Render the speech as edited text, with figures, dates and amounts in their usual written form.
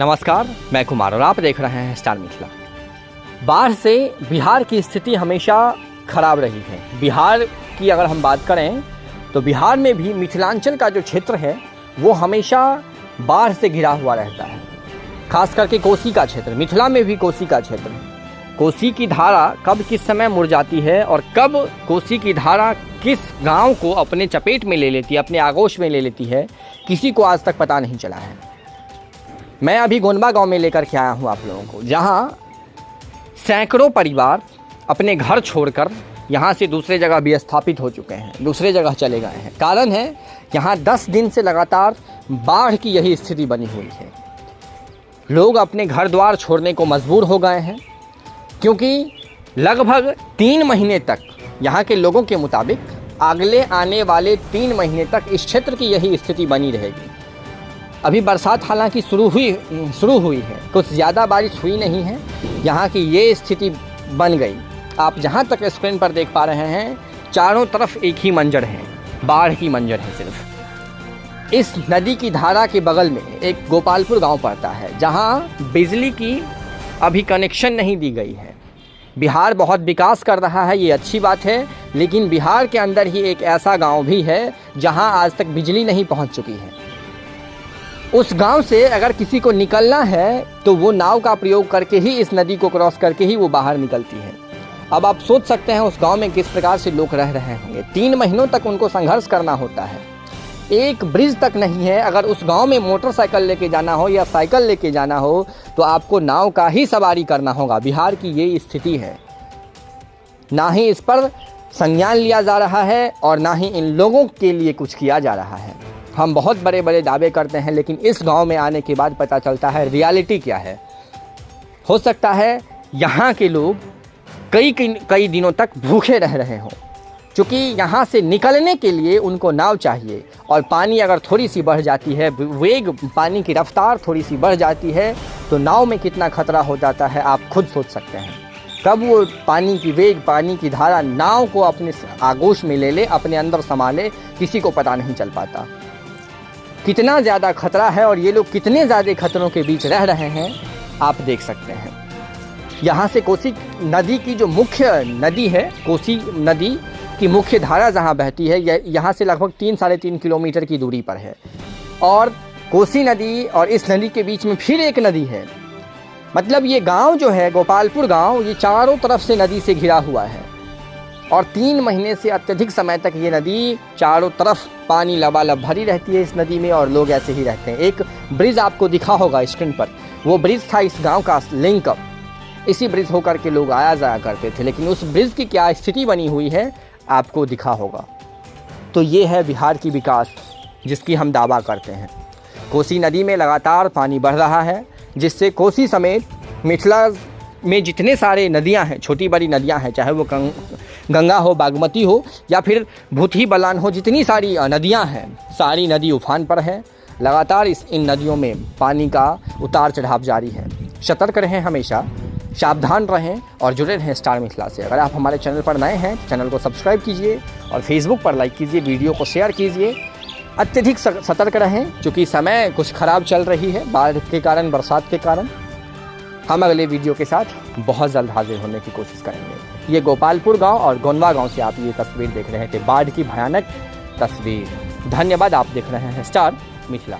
नमस्कार, मैं कुमार और आप देख रहे हैं स्टार मिथिला। बाढ़ से बिहार की स्थिति हमेशा खराब रही है। बिहार की अगर हम बात करें तो बिहार में भी मिथिलांचल का जो क्षेत्र है वो हमेशा बाढ़ से घिरा हुआ रहता है। खास करके कोसी का क्षेत्र, मिथिला में भी कोसी का क्षेत्र है। कोसी की धारा कब किस समय मुड़ जाती है और कब कोसी की धारा किस गांव को अपने चपेट में ले लेती है, अपने आगोश में ले लेती है, किसी को आज तक पता नहीं चला है। मैं अभी गोंडवा गांव में लेकर के आया हूं आप लोगों को, जहां सैकड़ों परिवार अपने घर छोड़कर यहां से दूसरे जगह विस्थापित हो चुके हैं, दूसरे जगह चले गए हैं। कारण है यहां 10 दिन से लगातार बाढ़ की यही स्थिति बनी हुई है। लोग अपने घर द्वार छोड़ने को मजबूर हो गए हैं, क्योंकि लगभग 3 महीने तक यहाँ के लोगों के मुताबिक अगले आने वाले 3 महीने तक इस क्षेत्र की यही स्थिति बनी रहेगी। अभी बरसात हालांकि शुरू हुई है, कुछ ज़्यादा बारिश हुई नहीं है, यहाँ की ये स्थिति बन गई। आप जहाँ तक स्क्रीन पर देख पा रहे हैं, चारों तरफ एक ही मंजर है, बाढ़ की मंजर है। सिर्फ इस नदी की धारा के बगल में एक गोपालपुर गांव पड़ता है, जहां बिजली की अभी कनेक्शन नहीं दी गई है। बिहार बहुत विकास कर रहा है, ये अच्छी बात है, लेकिन बिहार के अंदर ही एक ऐसा गांव भी है जहां आज तक बिजली नहीं पहुंच चुकी है। उस गांव से अगर किसी को निकलना है तो वो नाव का प्रयोग करके ही, इस नदी को क्रॉस करके ही वो बाहर निकलती है। अब आप सोच सकते हैं उस गांव में किस प्रकार से लोग रह रहे होंगे। 3 महीनों तक उनको संघर्ष करना होता है। एक ब्रिज तक नहीं है। अगर उस गांव में मोटरसाइकिल लेके जाना हो या साइकिल लेके जाना हो तो आपको नाव का ही सवारी करना होगा। बिहार की ये स्थिति है। ना ही इस पर संज्ञान लिया जा रहा है और ना ही इन लोगों के लिए कुछ किया जा रहा है। हम बहुत बड़े बड़े दावे करते हैं, लेकिन इस गांव में आने के बाद पता चलता है रियलिटी क्या है। हो सकता है यहाँ के लोग कई दिनों तक भूखे रह रहे हों, क्योंकि यहाँ से निकलने के लिए उनको नाव चाहिए, और पानी अगर थोड़ी सी बढ़ जाती है, वेग पानी की रफ्तार थोड़ी सी बढ़ जाती है, तो नाव में कितना खतरा हो जाता है आप खुद सोच सकते हैं। कब वो पानी की वेग, पानी की धारा नाव को अपने आगोश में ले ले, अपने अंदर समा ले, किसी को पता नहीं चल पाता। कितना ज़्यादा खतरा है और ये लोग कितने ज़्यादा खतरों के बीच रह रहे हैं आप देख सकते हैं। यहाँ से कोसी नदी की जो मुख्य नदी है, कोसी नदी की मुख्य धारा जहाँ बहती है, यहाँ से लगभग 3-3.5 किलोमीटर की दूरी पर है, और कोसी नदी और इस नदी के बीच में फिर एक नदी है। मतलब ये गांव जो है गोपालपुर गांव, ये चारों तरफ से नदी से घिरा हुआ है, और 3 महीने से अत्यधिक समय तक ये नदी चारों तरफ पानी लबालब भरी रहती है इस नदी में, और लोग ऐसे ही रहते हैं। एक ब्रिज आपको दिखा होगा स्क्रीन पर, वो ब्रिज था इस गाँव का लिंक। इसी ब्रिज होकर के लोग आया जाया करते थे, लेकिन उस ब्रिज की क्या स्थिति बनी हुई है आपको दिखा होगा। तो ये है बिहार की विकास जिसकी हम दावा करते हैं। कोसी नदी में लगातार पानी बढ़ रहा है, जिससे कोसी समेत मिथिला में जितने सारे नदियां हैं, छोटी बड़ी नदियां हैं, चाहे वो गंगा हो, बागमती हो या फिर भूतही बलान हो, जितनी सारी नदियां हैं, सारी नदी उफान पर है। लगातार इन नदियों में पानी का उतार चढ़ाव जारी है। सतर्क रहें, हमेशा सावधान रहें और जुड़े रहें स्टार मिथिला से। अगर आप हमारे चैनल पर नए हैं, चैनल को सब्सक्राइब कीजिए और फेसबुक पर लाइक कीजिए, वीडियो को शेयर कीजिए। अत्यधिक सतर्क रहें, क्योंकि समय कुछ ख़राब चल रही है बाढ़ के कारण, बरसात के कारण। हम अगले वीडियो के साथ बहुत जल्द हाजिर होने की कोशिश करेंगे। ये गोपालपुर गांव और गोंडवा गांव से आप ये तस्वीर देख रहे थे, बाढ़ की भयानक तस्वीर। धन्यवाद। आप देख रहे हैं स्टार मिथिला।